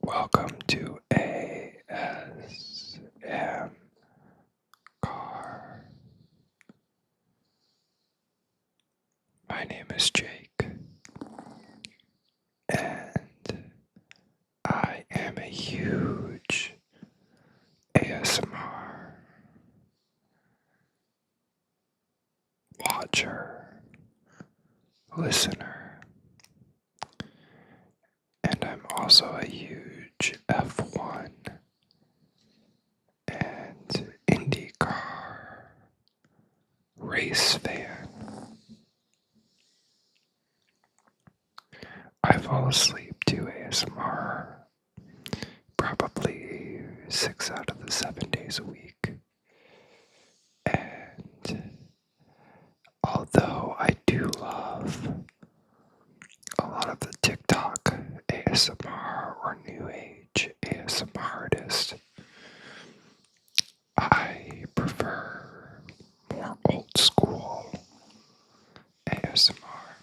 Welcome to ASMcaR. My name is Jake, and I am a huge ASMR watcher, listener, and I'm also a huge F1 and IndyCar race fan. I fall asleep to ASMR probably 6 out of the 7 days a week. And although I do love a lot of the TikTok ASMR or New Age ASMR artists, I prefer more old school ASMR.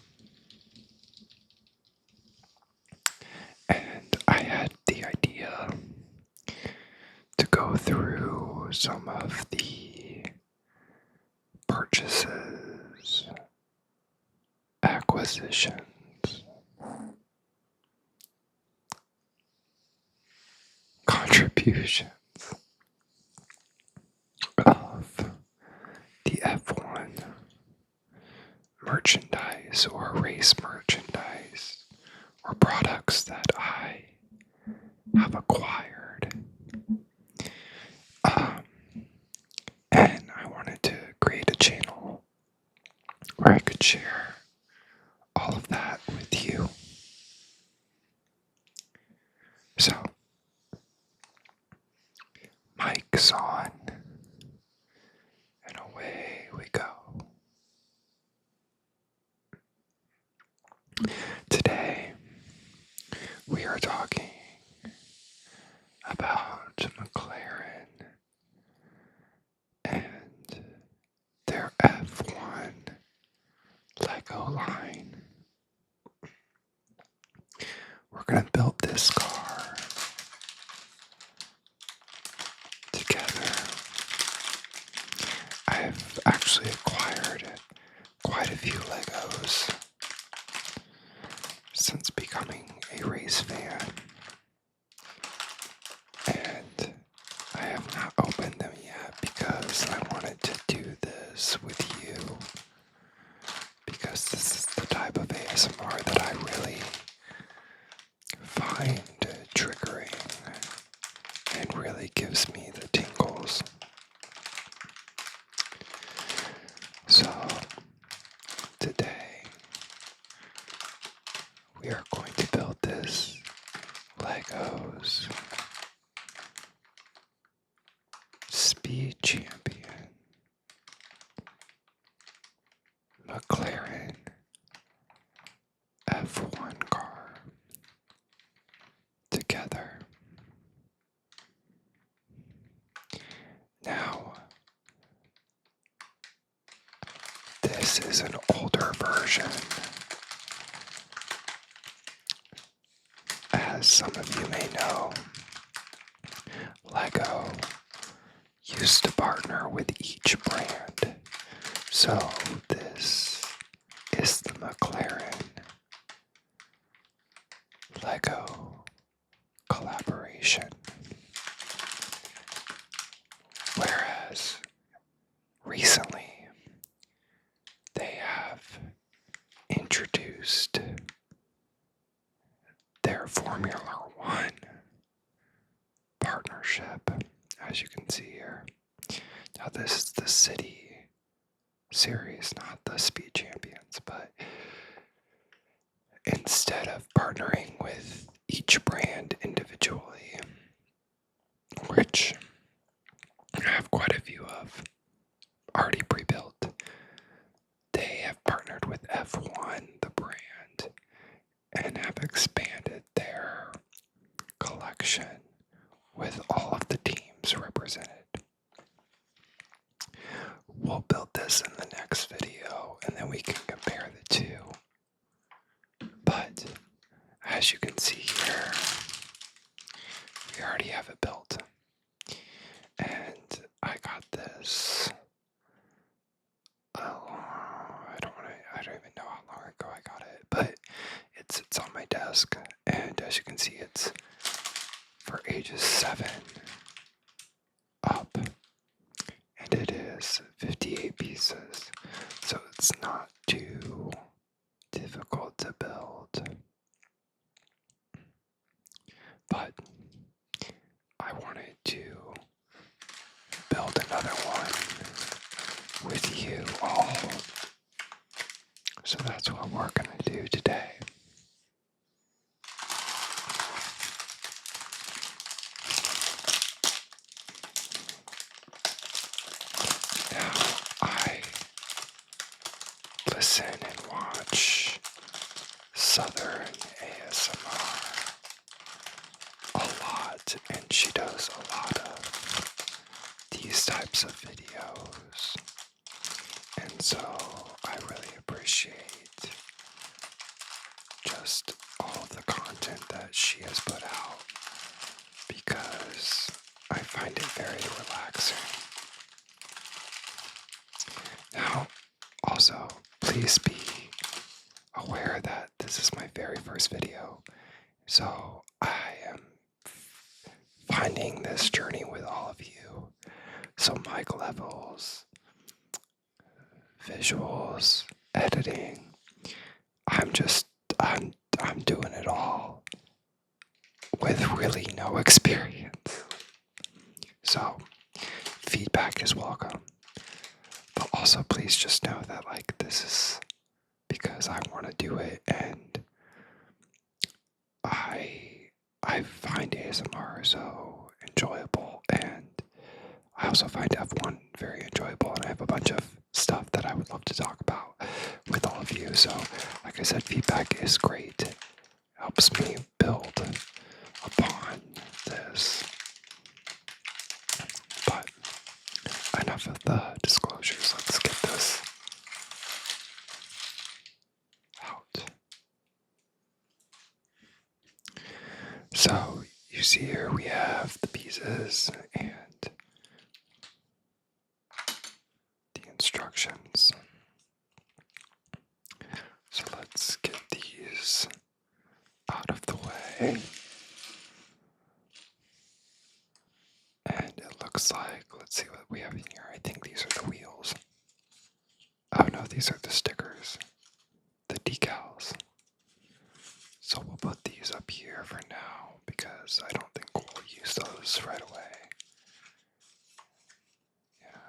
And I had the idea to go through some of the purchases, acquisitions, contributions of the F1 merchandise or race merchandise or products that I have acquired. And I wanted to create a channel where I could share all of that with you. So, mic's on, and away we go. Today, we are talking about McLaren and their F1 Lego line. We're going to build this car together. I've actually acquired quite a few Legos since becoming a race fan, and I have not opened them yet because I wanted to do this with you, because this is the type of ASMR that I really find triggering and really gives me the tingles. So today we are going to build this Legos Speed Champion McLaren F1 car together. Now, this is an older version. As some of you may know, Lego used to partner with each brand. So this is the McLaren Lego collaboration. Whereas recently they have introduced their Formula One partnership, as you can see here. Now this is the City Series, not the Speed Champions, but instead of partnering with each brand individually, which I have quite a few of already pre-built, they have partnered with F1, the brand, and have expanded their collection with all of the teams represented. We'll build this in the next video, and then we can compare the two. But as you can see here, we already have it built. And I got this. I don't even know how long ago I got it, but it's on my desk, and as you can see, it's for ages 7 up, and it is 58 pieces, so it's not too difficult to build. But I wanted to build another one with you all. So that's what we're going to do today. Now, I listen and watch Southern ASMR a lot, and she does a lot of these types of videos. And so I really appreciate just all the content that she has put out, because I find it very relaxing. Now, also, please be aware that this is my very first video, so I am finding this journey with all of you. So mic levels, visuals, editing, I'm doing it all with really no experience. So feedback is welcome. But also please just know that this is because I want to do it, and I find ASMR so enjoyable, and I also find F1 very enjoyable, and I have a bunch of stuff that I would love to talk about with all of you. So like I said, feedback is great. It helps me build upon this. But enough of the disclosures. Let's get this out. So you see here we have the pieces and the instructions. So let's get these out of the way. And it looks like, let's see what we have in here. I think these are the wheels. Oh no, these are the stickers, the decals. So we'll put these up here for now because I don't think we'll use those right away. Yeah,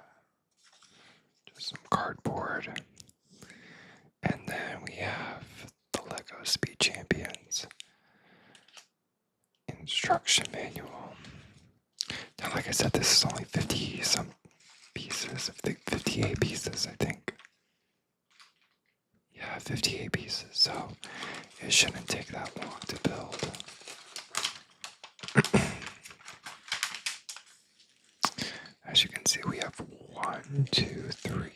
just some cardboard. And then we have the Lego Speed Champions instruction manual. Now, like I said, this is only 50 some pieces. I think 58 pieces, I think. Yeah, 58 pieces, so it shouldn't take that long to build. As you can see, we have 1, 2, 3,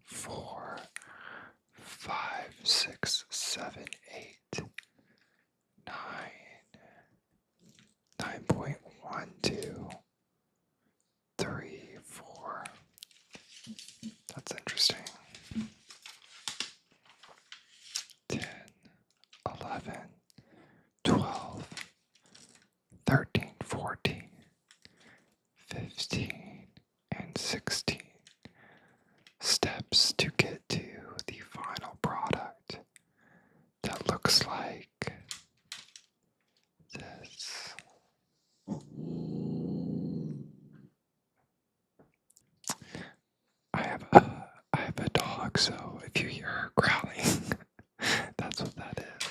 4, 5, 6, 7, 8, 9, 9.12, 3, 4. That's interesting. 10, 11, 12, 13, 14, 15, and 16 steps to get to the final product that looks like this. I have a dog, so if you hear her growling, that's what that is.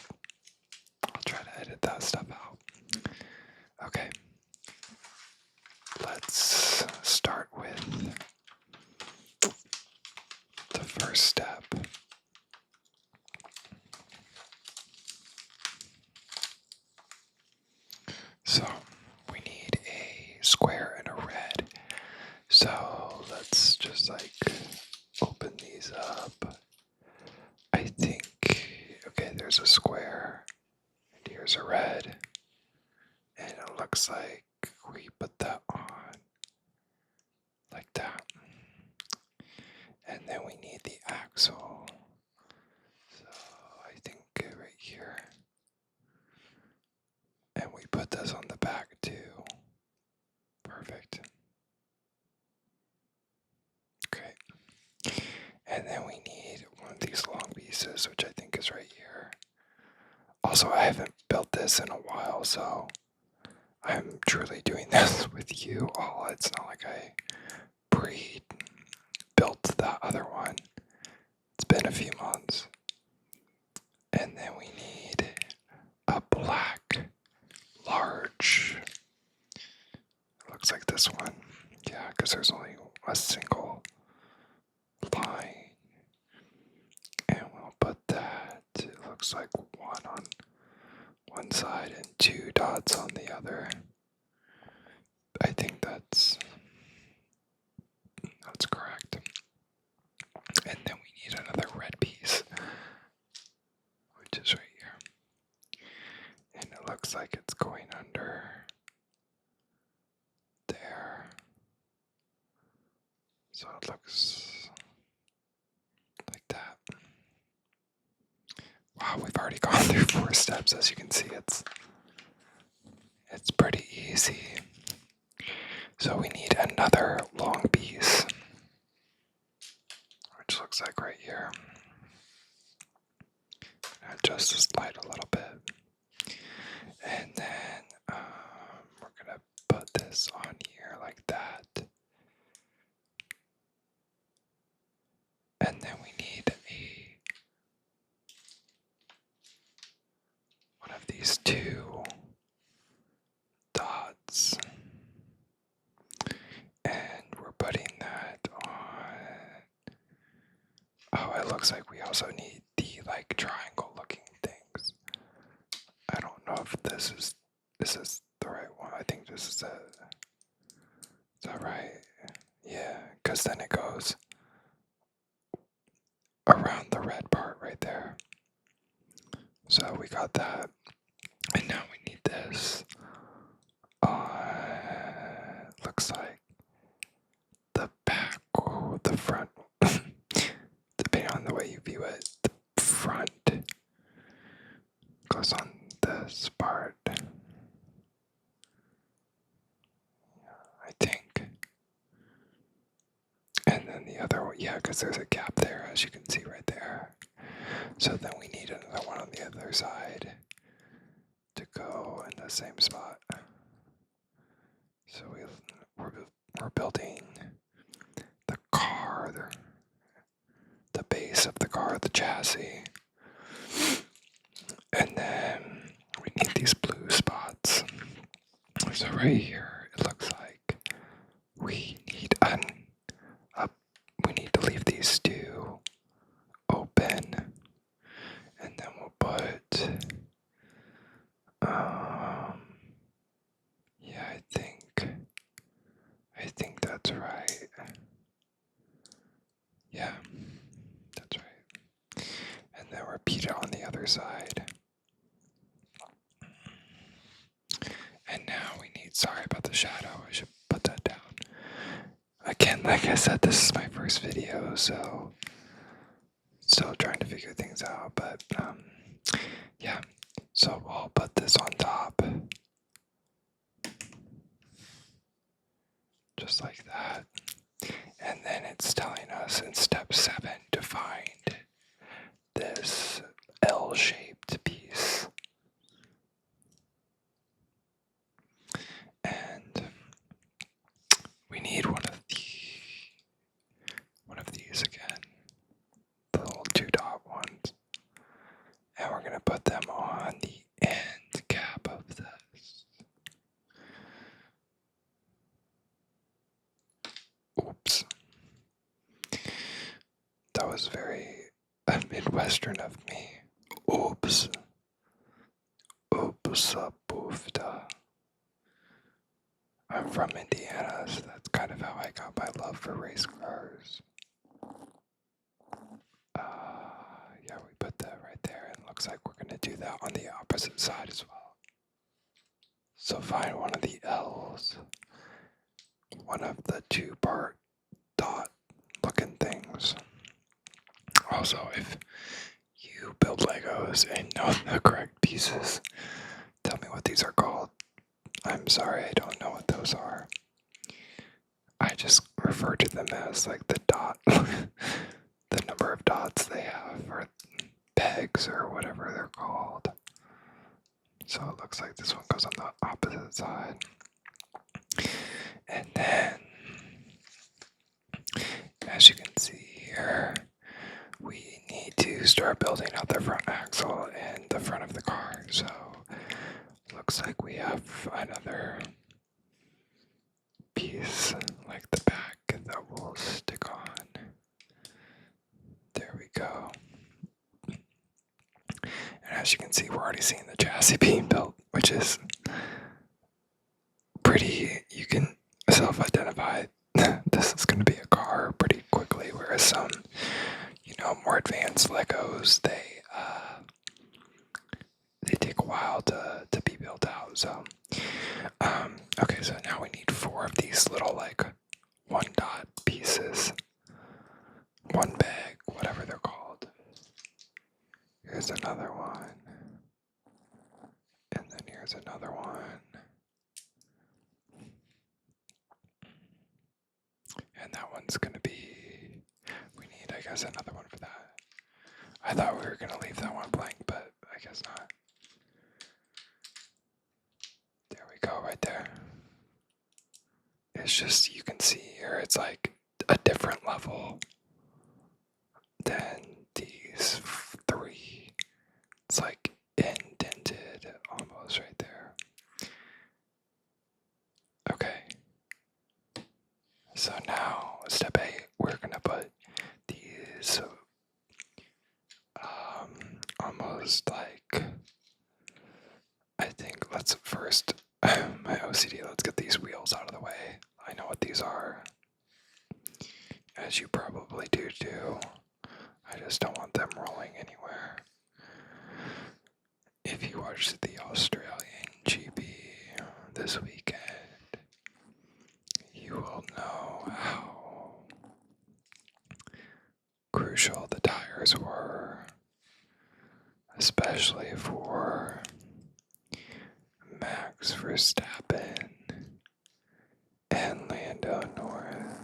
I'll try to edit that stuff out. Okay. Let's start with the first step. So we need a square and a red. So let's just open these up. I think, okay, there's a square and here's a red. And it looks like we put that on like that. And then we need the axle. So I think right here. And we put this on the back too. Perfect. Okay. And then we need one of these long pieces, which I think is right here. Also, I haven't built this in a while, so I'm truly doing this with you all. It's not like I pre-built that other one. It's been a few months. And then we need a black, large, looks like this one. Yeah, because there's only a single line. And we'll put that, it looks like one on one side and 2 dots on the other. I think that's correct. And then we need another red piece, which is right here. And it looks like it's going under there. So it looks like that. Wow, we've already gone through 4 steps. As you can see, it's pretty easy. So we need another long piece, which looks like right here. Adjust this light a little bit. And then we're gonna put this on here like that. And then we need one of these 2 dots. And we're putting that on. Oh, it looks like we also need the like triangle looking things. I don't know if this is the right one. I think this is it. Is that right? Yeah, because then it goes around the red part right there. So we got that. And now we need this. Looks like the back or the front. Depending on the way you view it, the front goes on this part. I think. And then the other one, yeah, because there's a gap there, as you can see right there. So then we need another one on the other side to go in the same spot. So we're building the car, the base of the car, the chassis. And then we need these blue spots. So right here, it looks like we need we need to leave these 2 open, and then we'll put yeah, I think that's right. Yeah, that's right. And then repeat it on the other side. And now we need, sorry about the shadow, I should put that down. Again, like I said, this is my first video, so still trying to figure things out, but yeah. So we'll put this on top. Just like that. And then it's telling us in step 7 to find this L-shaped piece. And we need one of these again. The little 2-dot ones. And we're gonna put them on the end cap of this. Oops. That was very Midwestern of me. Oops. Oops, poofda. I'm from Indiana, so that's kind of how I got my love for race cars. Yeah, we put that right there, and it looks like we're gonna do that on the opposite side as well. So find one of the L's, one of the two-part dot looking things. Also, if you build Legos and know the correct pieces, tell me what these are called. I'm sorry, I don't know what those are. I just refer to them as like the dot, the number of dots they have, or pegs, or whatever they're called. So it looks like this one goes on the opposite side. And then, as you can see here, we need to start building out the front axle and the front of the car. So looks like we have another piece like the back that will stick on. There we go. And as you can see, we're already seeing the chassis being built, which is pretty, you can self-identify this is going to be a car pretty quickly, whereas some, more advanced Legos, they take a while to be built out. So, okay, so now we need 4 of these little, like, one dot pieces, one bag, whatever they're called. Here's another one, and then here's another one, and that one's gonna be, we need, I guess, another one for that. I thought we were gonna leave that one blank, but I guess not. There we go, right there. It's just, you can see here, it's like a different level than these 3. It's like indented almost right there. Okay. So now, step 8, we're gonna put these almost like, I think let's first, my OCD, let's get these wheels out of the way. I know what these are, as you probably do too. I just don't want them rolling anywhere. If you watched the Australian GP this weekend, you will know how crucial the tires were, especially for Max Verstappen and Lando Norris.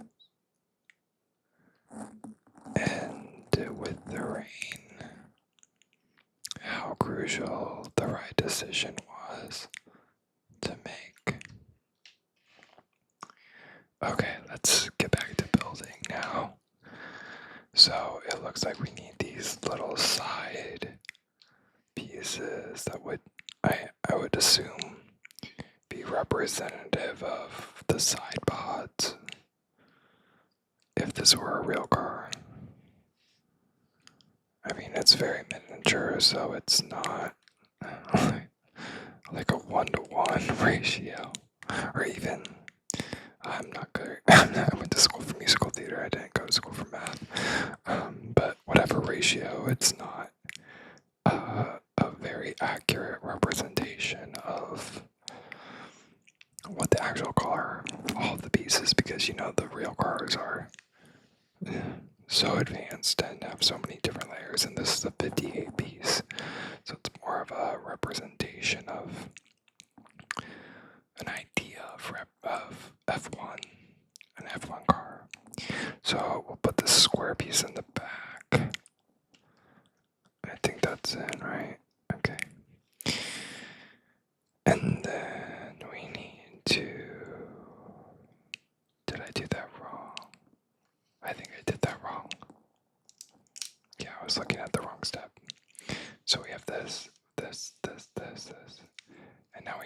And with the rain, how crucial the right decision was to make. Okay, let's get back to building now. So it looks like we need these little side pieces that would, I would assume, be representative of the side pods if this were a real car. I mean, it's very miniature, so it's not like a 1-to-1 ratio, or even, I'm not good. I went to school for musical theater, I didn't go to school for math, but whatever ratio, it's not a very accurate representation of what the actual car, all of the pieces, because the real cars are so advanced and have so many different layers, and this is a 58 piece, so it's more of a representation of an idea of F1, an F1 car. So we'll put this square piece in the back. I think that's in, right? Okay. And then we need to, did I do that wrong? I think I did that wrong. Yeah, I was looking at the wrong step. So we have this, and now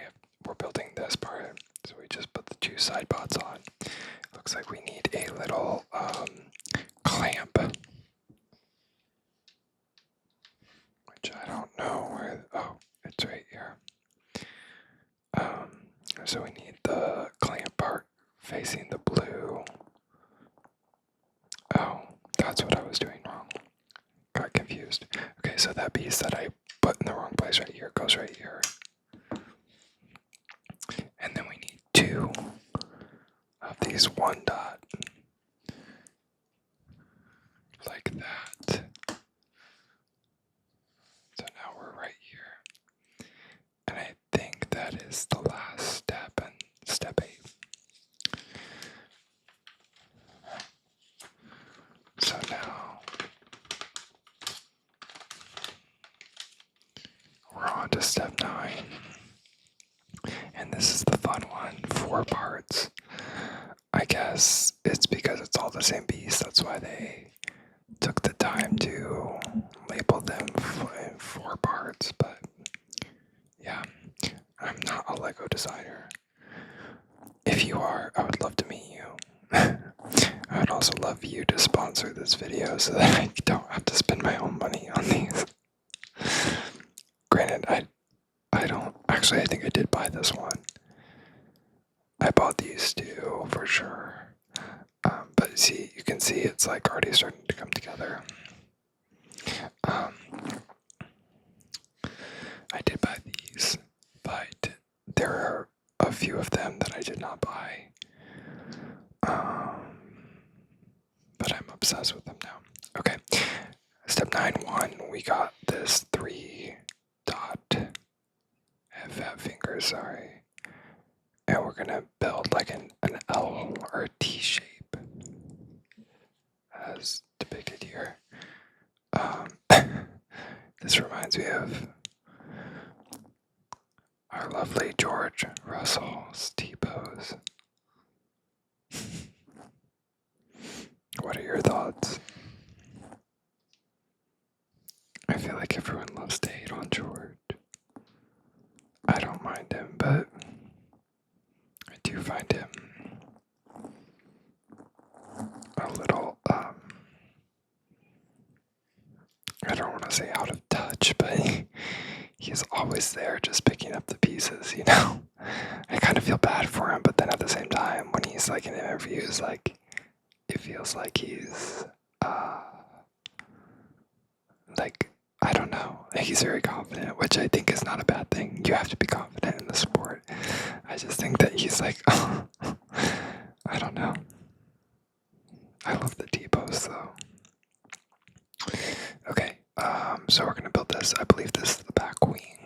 we're building this part. So we just put the 2 side pods on. Looks like we need a little clamp, which I don't know where. Oh, it's right here. So we need the clamp part facing the blue. Oh, that's what I was doing wrong. Got confused. Okay, so that piece that I put in the wrong place right here goes right here. two of these one dot, like that. So now we're right here. And I think that is the last step in step 8. So now we're on to step 9. And this is the fun one, 4 parts. I guess it's because it's all the same piece, that's why they took the time to label them in 4 parts, but yeah, I'm not a Lego designer. If you are, I would love to meet you. I would also love you to sponsor this video so that I don't have to spend my own money on these. Granted, I don't, actually I think I did buy this one. I bought these two for sure. But see, you can see it's like already starting to come together. I did buy these, but there are a few of them that I did not buy. But I'm obsessed with them now. Okay, step 9.1, we got this 3 dot, I have fat fingers, sorry. And we're gonna build like an L or a T shape, as depicted here. This reminds me of our lovely George Russell's T-pose. What are your thoughts? I feel like everyone loves to hate on George. I don't mind him, but I do find him a little, I don't want to say out of touch, but he's always there just picking up the pieces, you know? I kind of feel bad for him, but then at the same time, when he's like in interviews, like, it feels like he's, like, I don't know, he's very confident, which I think is not a bad thing. You have to be confident in the sport. I just think that he's like, I don't know. I love the T-pose though. Okay, so we're gonna build this. I believe this is the back wing.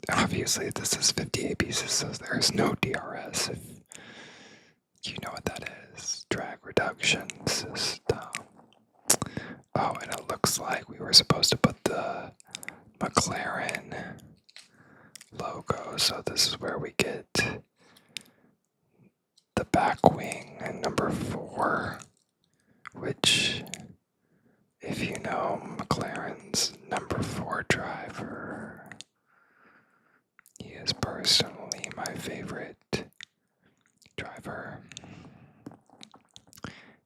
Obviously, this is 58 pieces, so there's no DRS, if you know what that is. Drag reduction system. Oh, and it looks like we were supposed to put the McLaren logo, so this is where we get the back wing and number 4, which, if you know McLaren's number 4 driver, he is personally my favorite driver.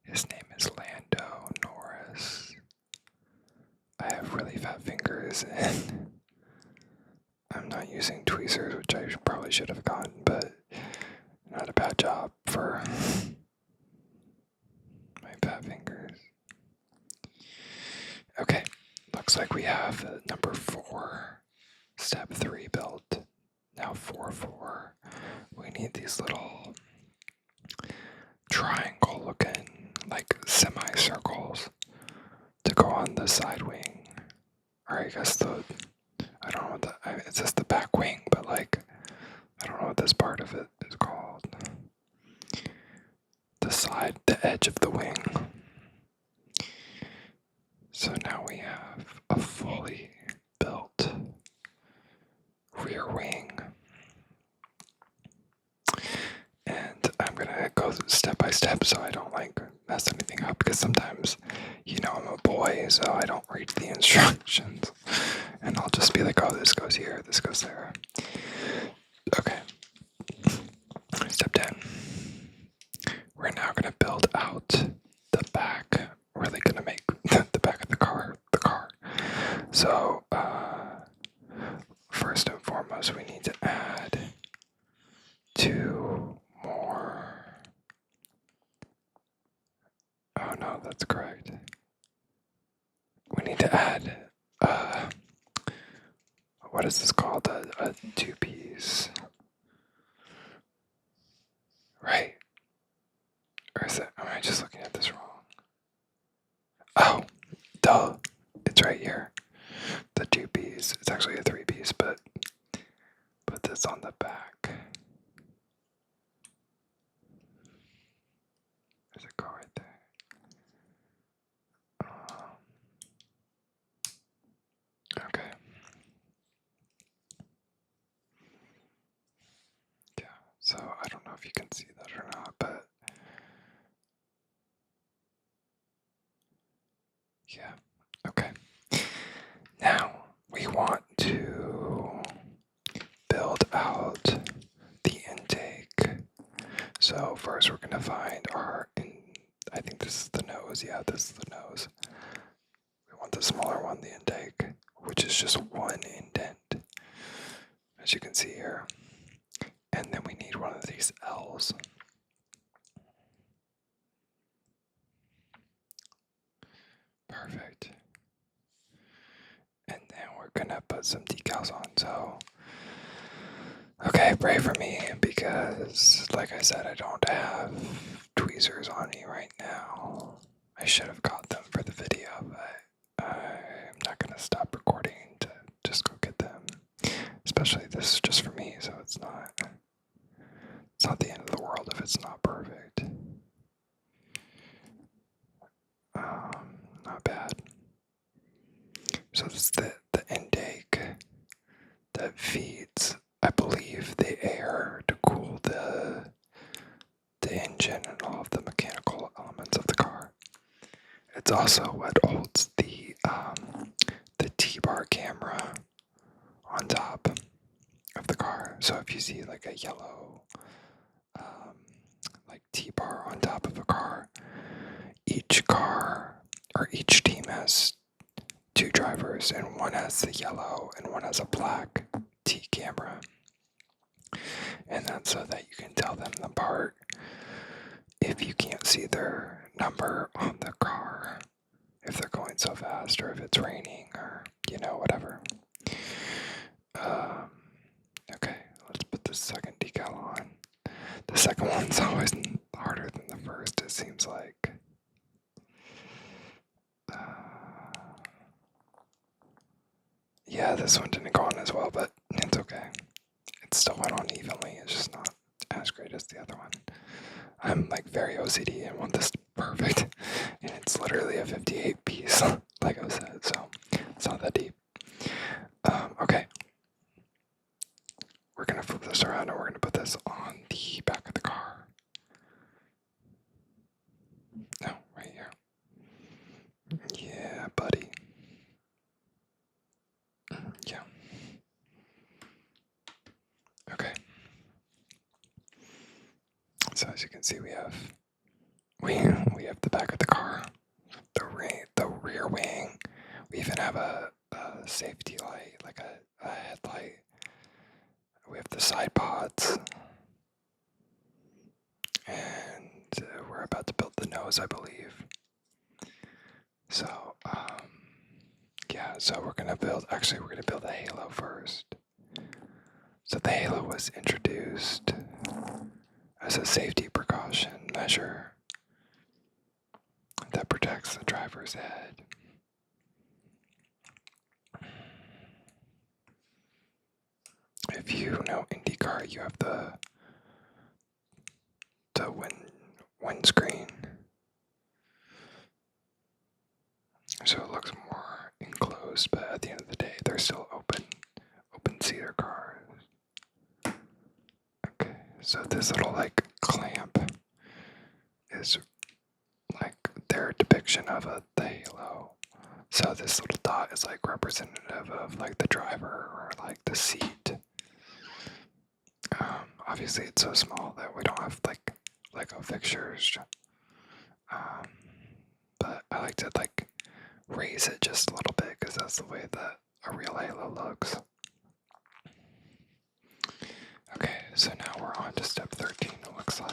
His name is Lando Norris. I have really fat fingers and I'm not using tweezers, which I probably should have gotten, but not a bad job for my fat fingers. Okay, looks like we have number 4, step 3 built. Now 4-4. We need these little triangle looking, like semicircles to go on the side wing. Or I guess I don't know what it says the back wing, but like, I don't know what this part of it is called. The edge of the wing. So now we have a fully built rear wing. And I'm gonna go step by step so I don't like mess anything up, because sometimes, you know, I'm a boy, so I don't read the instructions. And I'll just be like, oh, this goes here, this goes there. Okay. Step 10. We're now gonna build out the back. We're really gonna make the back of the car. So, first and foremost, we need to add 2 more. Oh no, that's correct. We need to add, what is this called? A 2-piece right? Or is it, am I just looking at this wrong? Oh, duh. It's right here. The 2Bs. It's actually a 3Bs, but put this on the back. There's a car right there. Okay. Yeah, so I don't know if you can see that or not, but yeah, okay. Now we want to build out the intake. So first we're gonna find I think this is the nose. Yeah, this is the nose. We want the smaller one, the intake, which is just one indent, as you can see here. And then we need one of these L's. Perfect. And then we're gonna put some decals on. So, okay, pray for me because, like I said, I don't have tweezers on me right now. I should have got them for the video, but I'm not gonna stop recording to just go get them. Especially this is just for me, so it's not the end of the world if it's not perfect. Not bad. So this is the intake that feeds, I believe, the air to cool the engine and all of the mechanical elements of the car. It's also what holds the T-bar camera on top of the car. So if you see like a yellow like T-bar on top of a car, each car or each team has two drivers, and one has the yellow and one has a black T camera. And that's so that you can tell them apart if you can't see their number on the car, if they're going so fast or if it's raining or, whatever. Okay, let's put the second decal on. The second one's always harder than the first, it seems like. Yeah, this one didn't go on as well, but it's okay. It still went on evenly, it's just not as great as the other one. I'm like very OCD and want this perfect, and it's literally a 58 piece, like I said, so it's not that deep. Okay, we're gonna flip this around and we're gonna put this on the back of the car. No, right here. Yeah, buddy. Yeah. Okay. So as you can see, we have the back of the car, the rear wing. We even have a safety light, like a headlight. We have the side pods, and we're about to build the nose, I believe. So yeah. So we're gonna build a halo first. So the halo was introduced as a safety precaution measure that protects the driver's head. If you know IndyCar, you have the windscreen, so it looks more enclosed. But at the end of the day, they're still open seater cars. Okay, so this little like clamp is like their depiction of the halo. So this little dot is like representative of like the driver or like the seat. Obviously it's so small that we don't have like Lego fixtures. But I like to like raise it just a little bit because that's the way that a real halo looks. Okay, so now we're on to step 13, it looks like.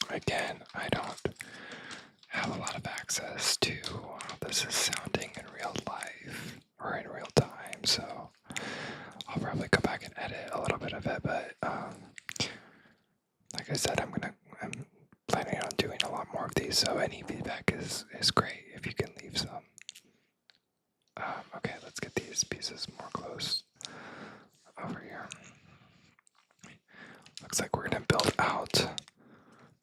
Again, I don't have a lot of access to how this is sounding in real life or in real time, so I'll probably go back and edit a little bit of it, but like I said, I'm planning on doing a lot more of these, so any feedback is great if you can leave some. Okay, let's get these pieces more close over here. Looks like we're gonna build out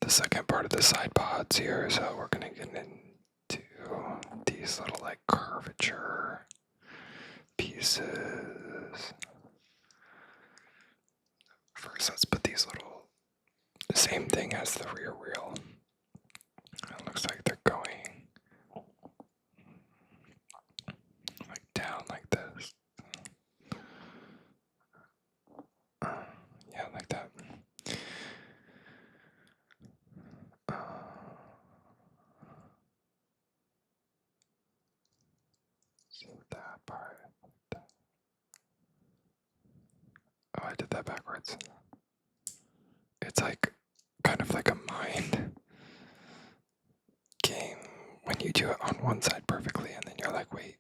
the second part of the side pods here, so we're gonna get into these little like curvature pieces. First, let's put these little, the same thing as the rear wheel. It looks like they're going like down like this. Yeah, like that. So that part. Oh, I did that backwards. It's like kind of like a mind game when you do it on one side perfectly and then you're like, wait,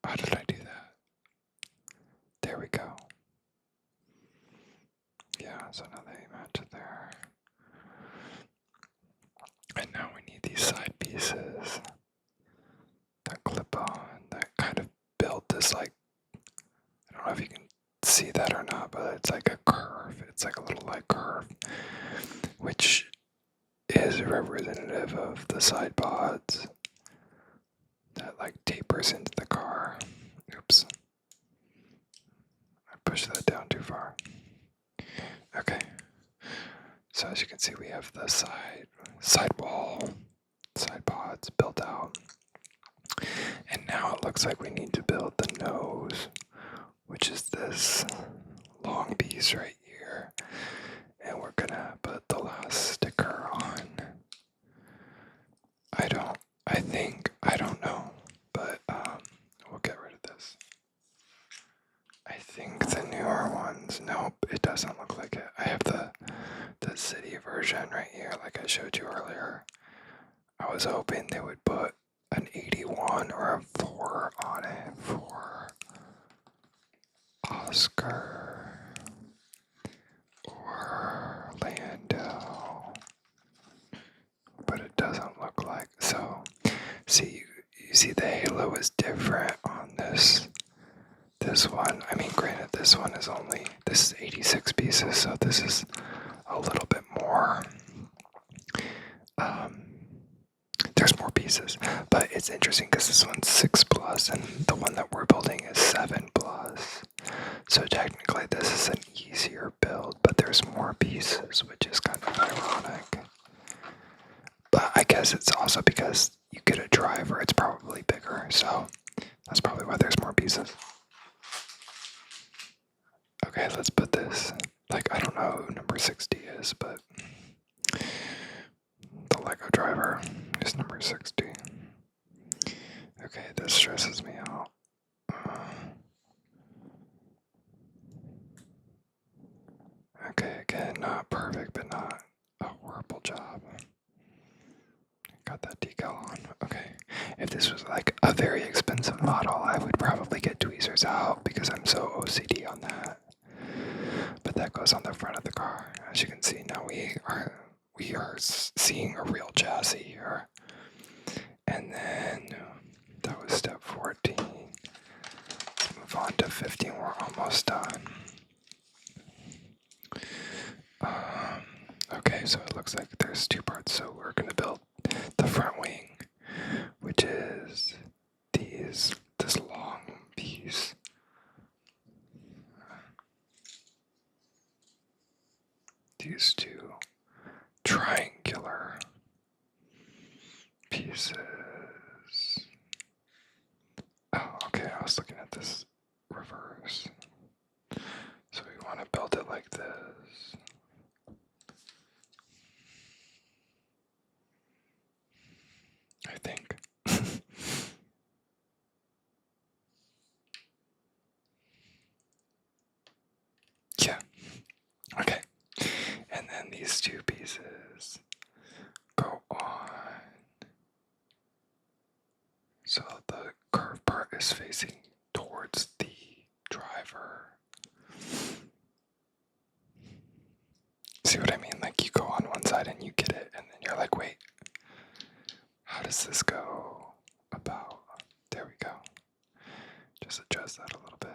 how did I do that? There we go. Yeah, so now they match it there. And now we need these side pieces that clip on, that kind of build this like, I don't know if you can see that or not, but it's like a curve. It's like a little like curve, which is representative of the side pods that like tapers into the car. Oops. I pushed that down too far. Okay. So as you can see, we have the side pods built out. And now it looks like we need to build the nose, which is this long piece right here. And we're gonna put the last sticker on. I don't know, but we'll get rid of this. I think the newer ones, nope, it doesn't look like it. I have the city version right here, like I showed you earlier. I was hoping they would put an 81 or a 4 on it for Oscar or Lando, but it doesn't look like. So, see, you see the halo is different on this one. I mean, granted, this is 86 pieces, so this is a little bit more. There's more pieces, but it's interesting because this one's 6 plus, and the one that we're building is 7 plus. So technically, this is an easier build, but there's more pieces, which is kind of ironic. But I guess it's also because you get a driver, it's probably bigger, so that's probably why there's more pieces. Okay, let's put this, like, I don't know who number 60 is, but the Lego driver is number 60. Okay, this stresses me out. Okay, again, not perfect, but not a horrible job. Got that decal on. Okay. If this was like a very expensive model, I would probably get tweezers out because I'm so OCD on that. But that goes on the front of the car. As you can see, now we are seeing a real chassis here. And then that was step 14. Let's move on to 15. We're almost done. Okay, so it looks like there's 2 parts. So we're going to build the front wing, which is this long piece. These 2 triangular pieces. Oh, okay, I was looking at this reverse. So we want to build it like this. I think. Yeah. Okay. And then these 2 pieces go on see what I mean? Like you go on one side and you get it, and then you're like, wait, how does this go about? There we go. Just adjust that a little bit.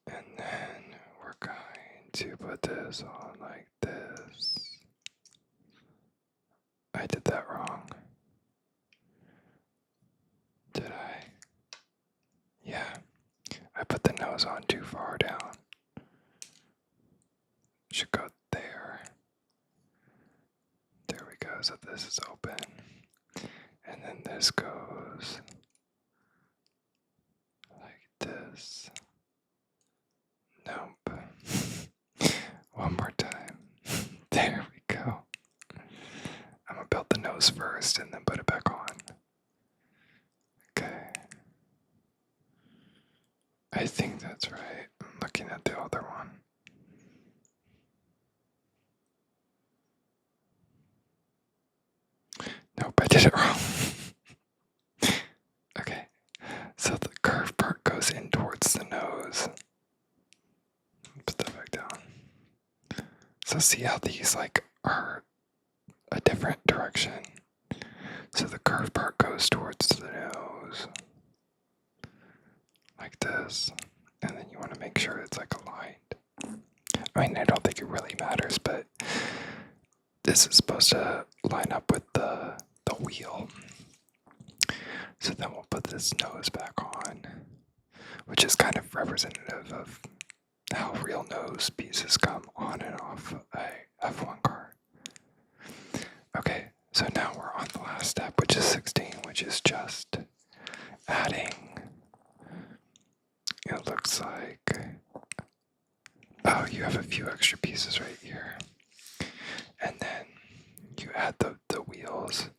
And then we're going to put this on like this. I did that wrong. Did I? Yeah. I put the nose on too far down. Should go there. There we go. So this is open. And then this goes like this. Nope. One more time. There we go. I'm gonna build the nose first and then put it back on. Okay. I think that's right. I'm looking at the other one. Nope, I did it wrong. Okay. So the curved part goes in towards the nose. Put that back down. So see how these like are a different direction. So the curved part goes towards the nose. Like this. And then you want to make sure it's like aligned. I mean, I don't think it really matters, but this is supposed to line up with the wheel. So then we'll put this nose back on, which is kind of representative of how real nose pieces come on and off a F1 car. Okay, so now we're on the last step, which is 16, which is just adding, it looks like, oh, you have a few extra pieces right here. And then you add the wheels.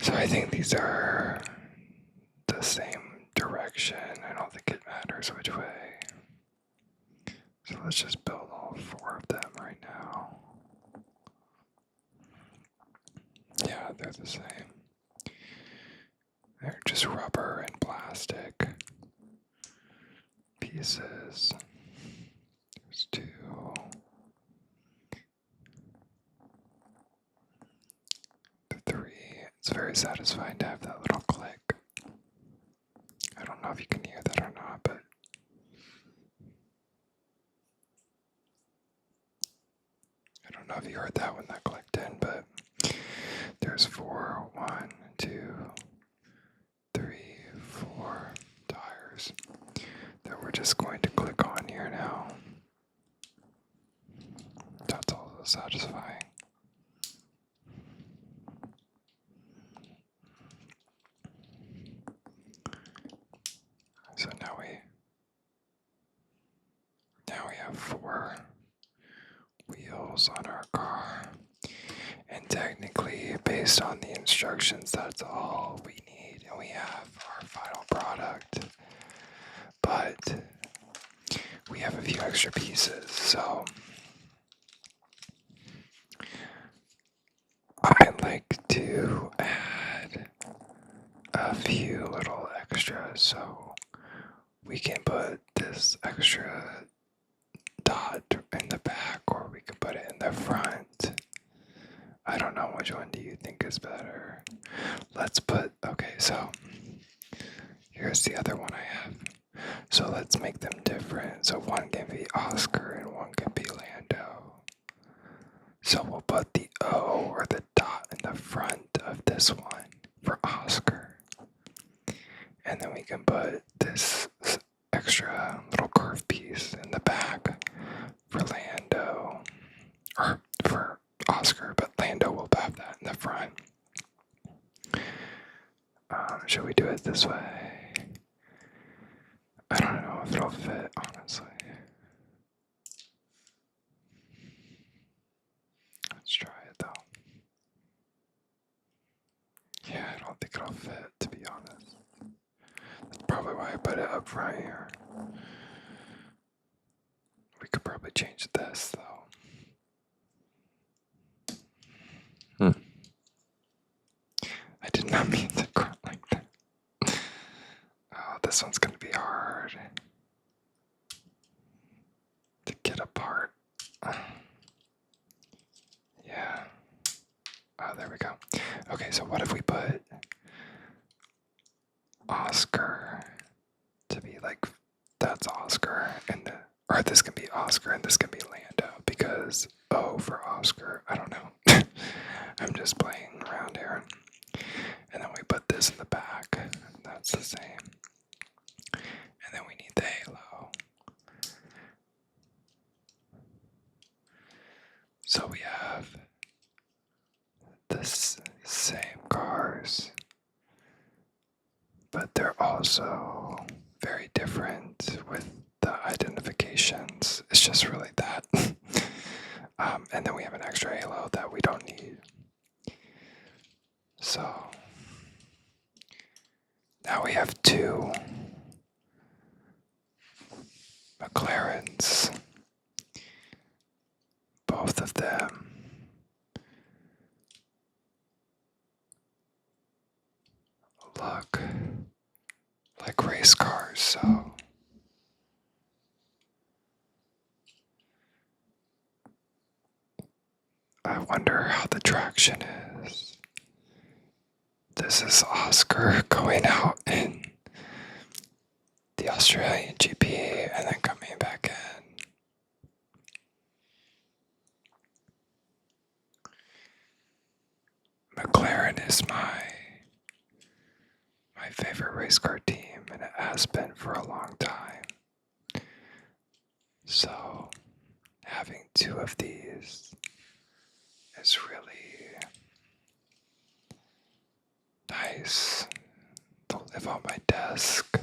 So I think these are the same direction. I don't think it matters which way. So let's just build all 4 of them right now. Yeah, they're the same. They're just rubber and plastic pieces. There's 2. The 3. It's very satisfying to have that little click. I don't know if you can hear that or not, but I don't know if you heard that when that clicked in, but there's 4, 1, 2, 3, 4 tires that we're just going to click on here now. That's also satisfying. So now we have 4 wheels on our car. And technically, based on the instructions, that's all we need. And we have our final product. But we have a few extra pieces, so I like to add a few little extras. So we can put this extra dot in the back, or we can put it in the front. I don't know, which one do you think is better? Let's put, okay, so here's the other one I have. So let's make them different. So one can be Oscar and one can be Lando. So we'll put the O or the dot in the front of this one for Oscar. And then we can put this extra little curved piece in the back for Lando, or for Oscar, but Lando will have that in the front. Should we do it this way? I don't know if it'll fit, honestly. Let's try it though. Yeah, I don't think it'll fit, to be honest. That's probably why I put it up front here. We could probably change this though. I did not mean to grunt like that. Oh, this one's gonna be hard to get apart. Yeah. Oh, there we go. Okay, so what if we put Oscar to be like, that's Oscar, and or this can be Oscar and this can be Lando, because O for Oscar, I don't know. I'm just playing around here. And then we put this in the back. That's the same. And then we need the halo. So we have the same cars, but they're also very different with the identifications. It's just really that. And then we have an extra halo that we don't need. So now we have two McLarens. Both of them look like race cars, so I wonder how the traction is. This is Oscar going out in the Australian GP and then coming back in. McLaren is my favorite race car team, and it has been for a long time. So having two of these is really nice to live on my desk.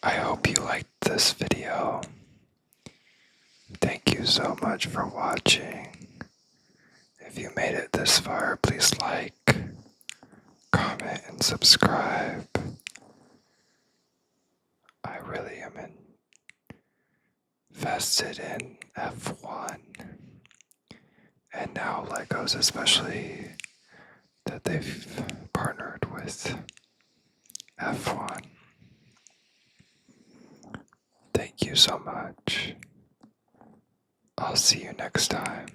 I hope you liked this video. Thank you so much for watching. If you made it this far, please like, comment, and subscribe. I really am invested in F1 and now Legos, especially that they've partnered with F1. Thank you so much. I'll see you next time.